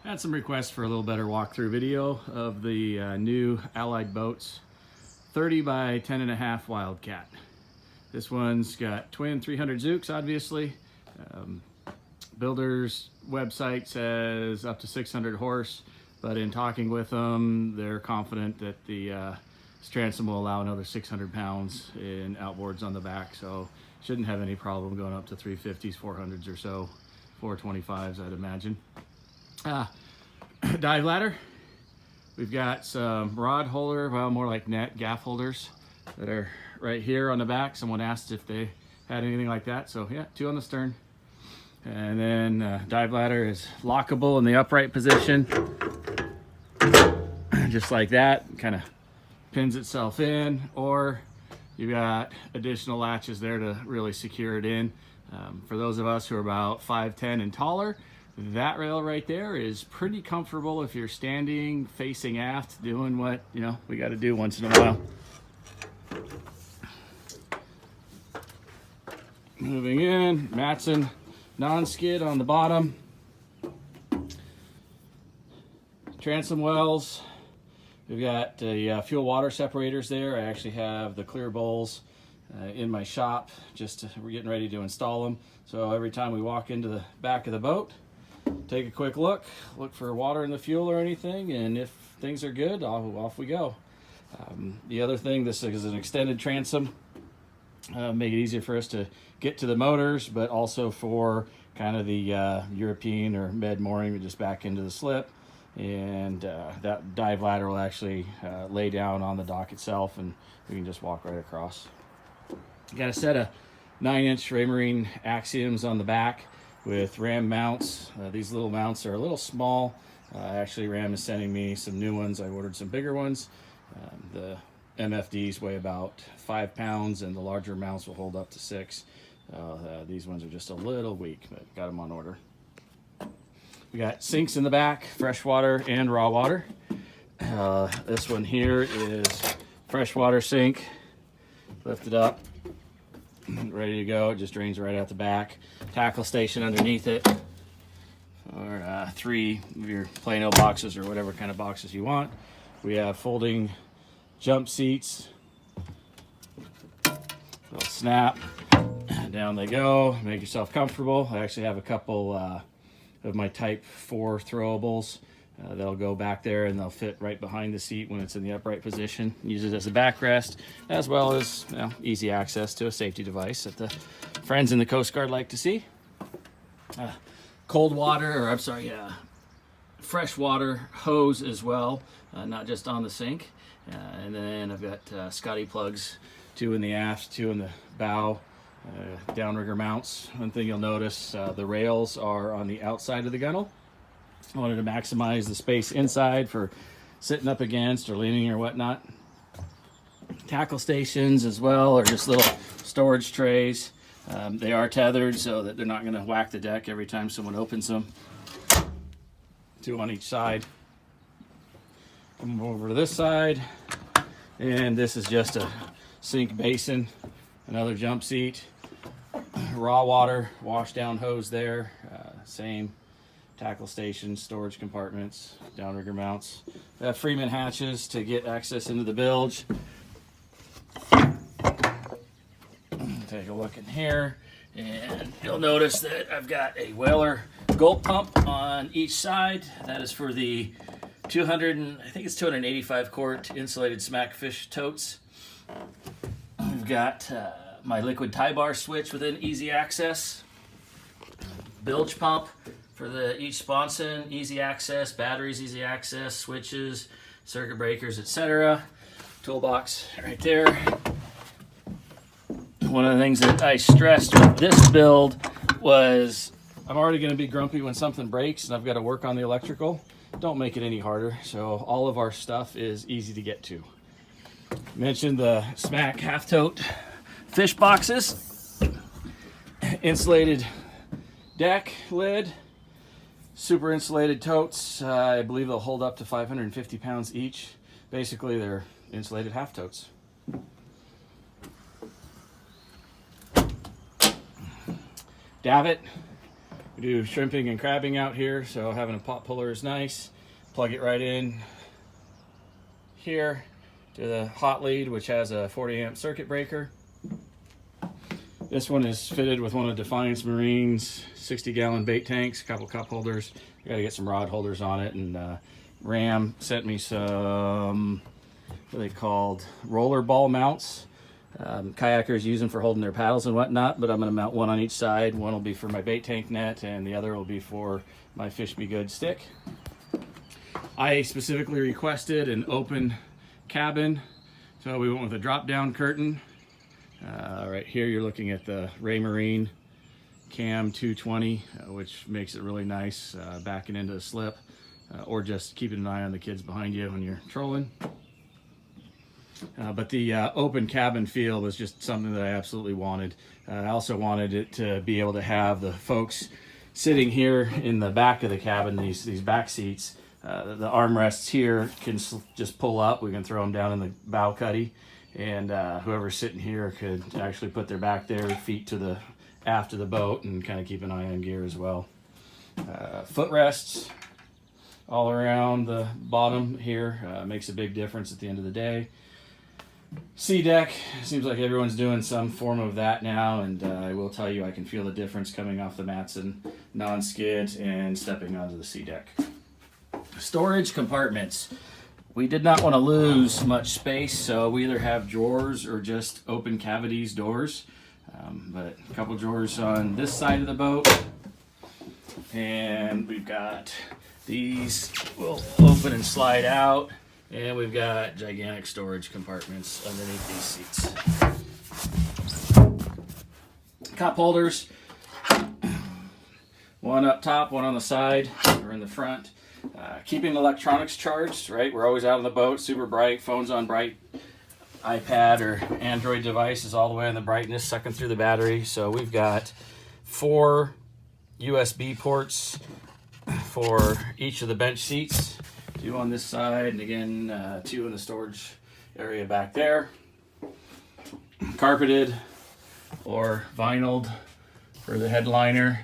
Had some requests for a little better walkthrough video of the new Allied Boats 30 by 10.5 Wildcat. This one's got twin 300 Zooks, obviously. Builder's website says up to 600 horse, but in talking with them, they're confident that the transom will allow another 600 pounds in outboards on the back, so shouldn't have any problem going up to 350s, 400s or so, 425s, I'd imagine. Dive ladder. We've got some rod holder, well, more like net gaff holders that are right here on the back. Someone asked if they had anything like that, so yeah, 2 on the stern. And then dive ladder is lockable in the upright position, just like that. Kind of pins itself in, or you got additional latches there to really secure it in. For those of us who are about 5'10" and taller, that rail right there is pretty comfortable if you're standing facing aft doing what we got to do once in a while. Moving in, Matson non-skid on the bottom. Transom wells. We've got the fuel water separators there. I actually have the clear bowls in my shop. We're getting ready to install them. So every time we walk into the back of the boat, take a quick look for water in the fuel or anything, and if things are good, off we go. The other thing, this is an extended transom. Make it easier for us to get to the motors, but also for kind of the European or med mooring, just back into the slip. And that dive ladder will actually lay down on the dock itself, and we can just walk right across. Got a set of 9-inch Raymarine axioms on the back with ram mounts. These little mounts are a little small. Actually, Ram is sending me some new ones. I ordered some bigger ones. The MFDs weigh about 5 pounds, and the larger mounts will hold up to 6. These ones are just a little weak, but got them on order. We got sinks in the back, freshwater and raw water. This one here is freshwater sink. Lift it up, ready to go. It just drains right out the back. Tackle station underneath it, or 3 of your Plano boxes or whatever kind of boxes you want. We have folding jump seats. They'll snap, down they go. Make yourself comfortable. I actually have a couple of my Type 4 throwables. They'll go back there and they'll fit right behind the seat when it's in the upright position. Use it as a backrest, as well as easy access to a safety device that the friends in the Coast Guard like to see. Cold water, or I'm sorry, fresh water hose as well, not just on the sink. And then I've got Scotty plugs, 2 in the aft, 2 in the bow. Downrigger mounts. One thing you'll notice, the rails are on the outside of the gunnel. I wanted to maximize the space inside for sitting up against or leaning or whatnot. Tackle stations as well, or just little storage trays. They are tethered so that they're not going to whack the deck every time someone opens them. 2 on each side. Come over to this side, and this is just a sink basin, another jump seat, raw water wash down hose there, same tackle station, storage compartments, downrigger mounts. We have Freeman hatches to get access into the bilge. Take a look in here, and you'll notice that I've got a Whaler gulp pump on each side. That is for the 285 quart insulated smackfish totes. We've got my liquid tie bar switch within easy access. Bilge pump for each sponson, easy access, batteries, easy access, switches, circuit breakers, etc. Toolbox right there. One of the things that I stressed with this build was I'm already going to be grumpy when something breaks and I've got to work on the electrical. Don't make it any harder. So all of our stuff is easy to get to. Mentioned the Smack half tote fish boxes, insulated deck lid, super insulated totes. I believe they'll hold up to 550 pounds each. Basically, they're insulated half totes. Davit, We do shrimping and crabbing out here, so having a pot puller is nice. Plug it right in here to the hot lead, which has a 40 amp circuit breaker. This one is fitted with one of Defiance Marine's 60-gallon bait tanks, a couple cup holders. I got to get some rod holders on it, and Ram sent me some, what are they called, roller ball mounts. Kayakers use them for holding their paddles and whatnot, but I'm going to mount one on each side. One will be for my bait tank net, and the other will be for my Fish Be Good stick. I specifically requested an open cabin, so we went with a drop-down curtain. Right here you're looking at the Raymarine Cam 220, which makes it really nice backing into a slip, or just keeping an eye on the kids behind you when you're trolling. But the open cabin feel was just something that I absolutely wanted. I also wanted it to be able to have the folks sitting here in the back of the cabin, these back seats. The armrests here can just pull up. We can throw them down in the bow cuddy, and whoever's sitting here could actually put their back there, feet to the aft of the boat, and kind of keep an eye on gear as well. Footrests all around the bottom here makes a big difference at the end of the day. Sea deck, seems like everyone's doing some form of that now, and I will tell you I can feel the difference coming off the Matson non-skid and stepping onto the sea deck. Storage compartments. We did not want to lose much space, so we either have drawers or just open cavities doors. But a couple drawers on this side of the boat, and we've got these will open and slide out. And we've got gigantic storage compartments underneath these seats. Cup holders, one up top, one on the side or in the front. Keeping electronics charged, right? We're always out on the boat, super bright, phone's on bright, iPad or Android device is all the way on the brightness, sucking through the battery. So we've got 4 USB ports for each of the bench seats. 2 on this side, and again 2 in the storage area back there. Carpeted or vinyled for the headliner.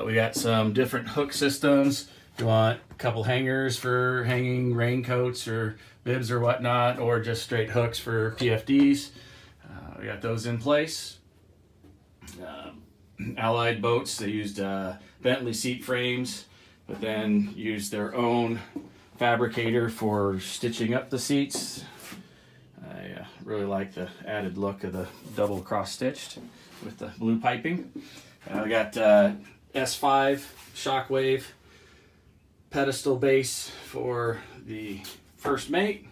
We got some different hook systems. If you want a couple hangers for hanging raincoats or bibs or whatnot, or just straight hooks for PFDs, we got those in place. Allied Boats, they used Bentley seat frames, but then used their own fabricator for stitching up the seats. I really like the added look of the double cross stitched with the blue piping. We got S5 Shockwave pedestal base for the first mate,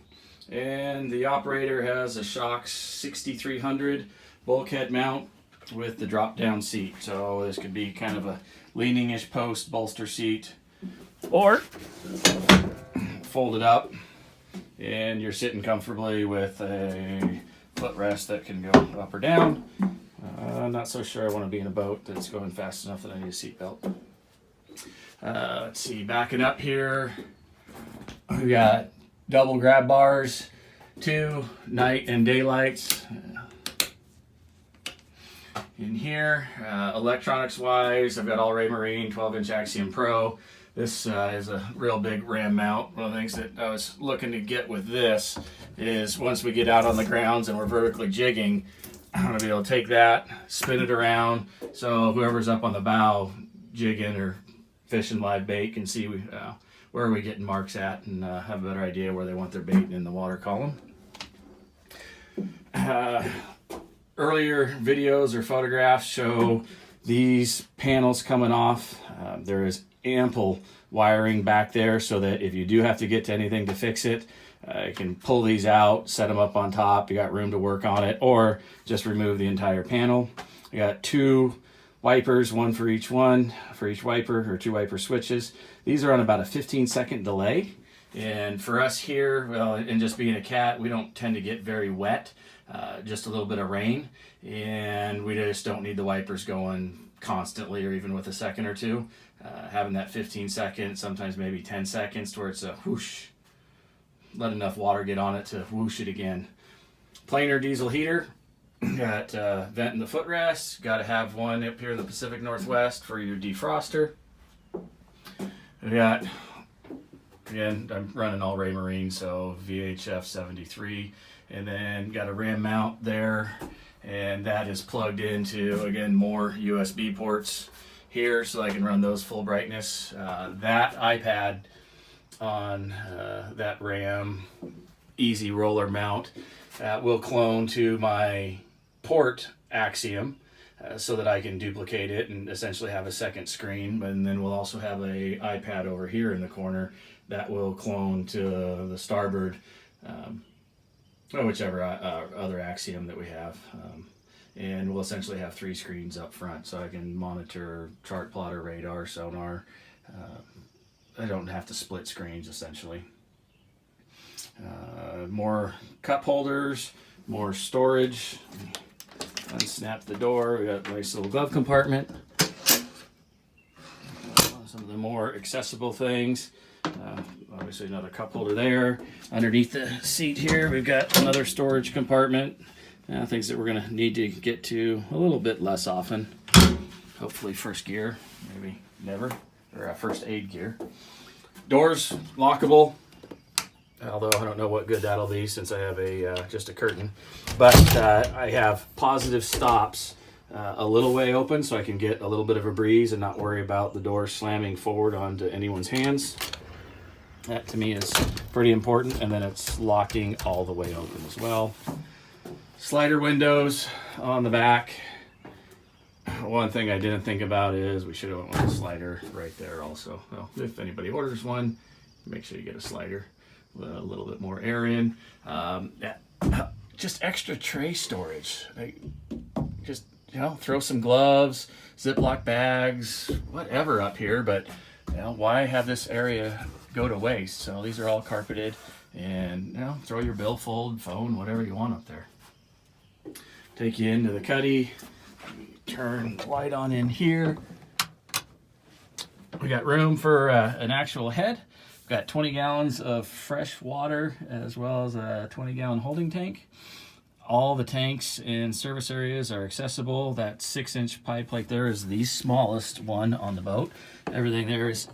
and the operator has a Shox 6300 bulkhead mount with the drop down seat. So this could be kind of a leaning-ish post bolster seat, or fold it up and you're sitting comfortably with a footrest that can go up or down. I'm not so sure I want to be in a boat that's going fast enough that I need a seatbelt. Let's see, backing up here, we got double grab bars, 2 night and day lights. In here, electronics wise, I've got all Raymarine 12-inch Axiom Pro. This is a real big ram mount. One of the things that I was looking to get with this is once we get out on the grounds and we're vertically jigging, I'm going to be able to take that, spin it around, so whoever's up on the bow jigging or fishing live bait can see where are we getting marks at, and have a better idea where they want their bait in the water column. Earlier videos or photographs show these panels coming off. There is ample wiring back there so that if you do have to get to anything to fix it, you can pull these out, set them up on top, you got room to work on it, or just remove the entire panel. You got 2 wipers, one for each wiper, or 2 wiper switches. These are on about a 15-second delay, and for us here, well, and just being a cat, we don't tend to get very wet, just a little bit of rain, and we just don't need the wipers going constantly or even with a second or two. Having that 15 seconds, sometimes maybe 10 seconds, to where it's a whoosh, let enough water get on it to whoosh it again. Planer diesel heater, Got vent in the footrest. Got to have one up here in the Pacific Northwest for your defroster. We got, again, I'm running all Raymarine, so VHF 73, and then got a RAM mount there, and that is plugged into, again, more USB ports here, so I can run those full brightness. That iPad on that RAM easy roller mount will clone to my port Axiom, so that I can duplicate it and essentially have a second screen. And then we'll also have a iPad over here in the corner that will clone to the starboard, or whichever other Axiom that we have. And we'll essentially have 3 screens up front, so I can monitor chart plotter, radar, sonar. I don't have to split screens essentially. More cup holders, more storage. Unsnap the door. We got a nice little glove compartment. Some of the more accessible things. Obviously another cup holder there. Underneath the seat here, we've got another storage compartment. Things that we're going to need to get to a little bit less often. Hopefully first gear, maybe never, or first aid gear. Doors lockable. Although I don't know what good that'll be since I have just a curtain. But I have positive stops a little way open so I can get a little bit of a breeze and not worry about the door slamming forward onto anyone's hands. That to me is pretty important. And then it's locking all the way open as well. Slider windows on the back. One thing I didn't think about is we should have went with a slider right there also. Well, if anybody orders one, make sure you get a slider. A little bit more air in. Just extra tray storage. Just, throw some gloves, Ziploc bags, whatever up here, but why have this area go to waste? So these are all carpeted, and throw your billfold, phone, whatever you want up there. Take you into the cuddy. Turn the light on in here. We got room for an actual head. Got 20 gallons of fresh water as well as a 20-gallon holding tank. All the tanks and service areas are accessible. That 6-inch pipe plate there is the smallest one on the boat. Everything there is,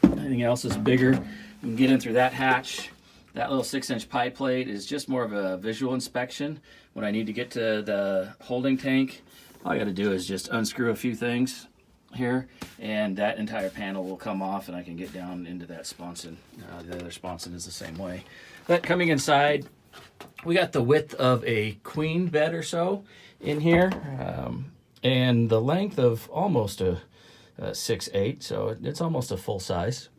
anything else is bigger. You can get in through that hatch. That little 6-inch pipe plate is just more of a visual inspection. When I need to get to the holding tank, all I got to do is just unscrew a few things here, and that entire panel will come off, and I can get down into that sponson. The other sponson is the same way. But coming inside, we got the width of a queen bed or so in here, and the length of almost a 6'8", so it's almost a full size.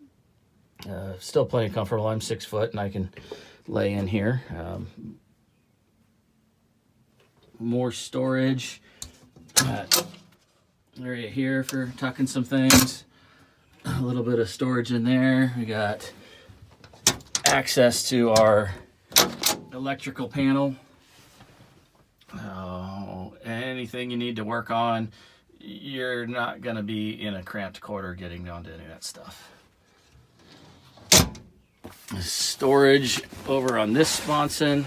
Still plenty comfortable. I'm 6 foot, and I can lay in here. More storage. Area here for tucking some things. A little bit of storage in there. We got access to our electrical panel. Anything you need to work on, you're not going to be in a cramped quarter getting onto any of that stuff. Storage over on this sponson.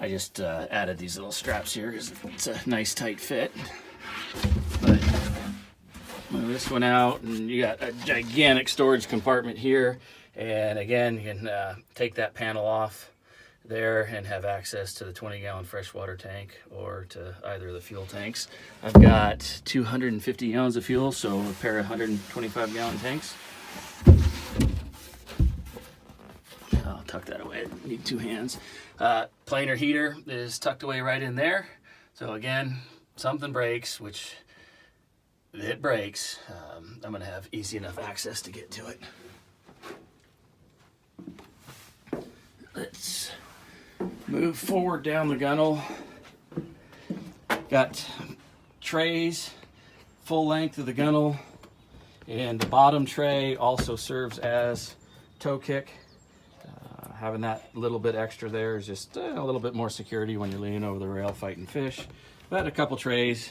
I just added these little straps here because it's a nice tight fit. But move this one out, and you got a gigantic storage compartment here. And again, you can take that panel off there and have access to the 20-gallon freshwater tank or to either of the fuel tanks. I've got 250 gallons of fuel, so a pair of 125-gallon tanks. I'll tuck that away. I need 2 hands. Planer heater is tucked away right in there. So again, something breaks, which it breaks. I'm going to have easy enough access to get to it. Let's move forward down the gunnel. Got trays, full length of the gunnel, and the bottom tray also serves as tow kick. Having that little bit extra there is just a little bit more security when you're leaning over the rail fighting fish. But a couple trays,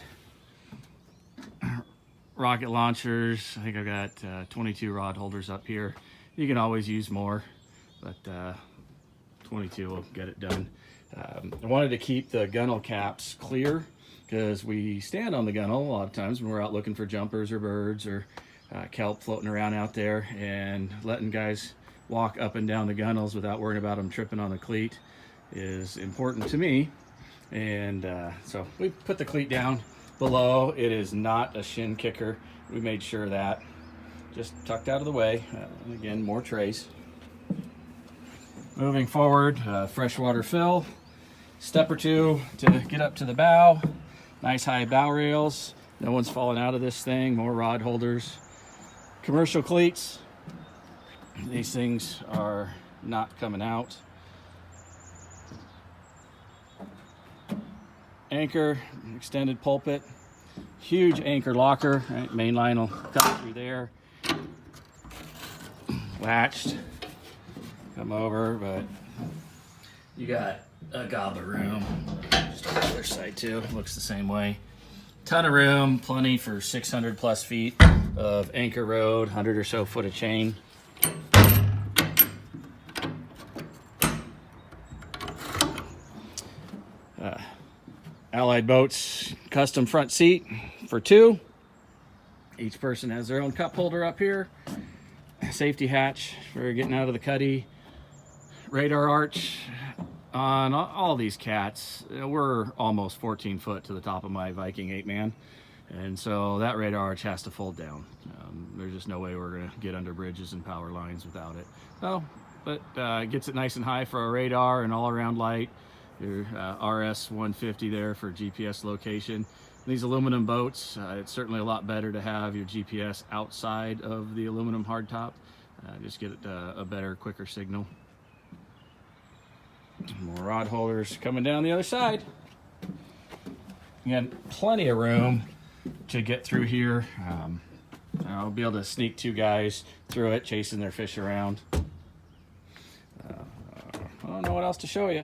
rocket launchers. I think I've got 22 rod holders up here. You can always use more, but 22 will get it done. I wanted to keep the gunnel caps clear because we stand on the gunnel a lot of times when we're out looking for jumpers or birds or kelp floating around out there, and letting guys walk up and down the gunnels without worrying about them tripping on the cleat is important to me. And so we put the cleat down below. It is not a shin kicker. We made sure of that. Just tucked out of the way. Again, more trays. Moving forward, freshwater fill. Step or two to get up to the bow. Nice high bow rails. No one's falling out of this thing. More rod holders. Commercial cleats. These things are not coming out. Anchor, extended pulpit. Huge anchor locker. Right? Main line will cut through there. Latched. Come over, but you got a gobbler room. Just on the other side too. Looks the same way. Ton of room, plenty for 600 plus feet of anchor road, 100 or so foot of chain. Allied Boats custom front seat for two. Each person has their own cup holder up here. Safety hatch for getting out of the cuddy. Radar arch on all these cats. We're almost 14 foot to the top of my Viking 8-man, and so that radar arch has to fold down. There's just no way we're going to get under bridges and power lines without it. So, but it gets it nice and high for a radar and all-around light. Your RS 150 there for GPS location. These aluminum boats, it's certainly a lot better to have your GPS outside of the aluminum hardtop. Just get a better, quicker signal. More rod holders coming down the other side. Again, plenty of room to get through here. I'll be able to sneak two guys through it, chasing their fish around. I don't know what else to show you.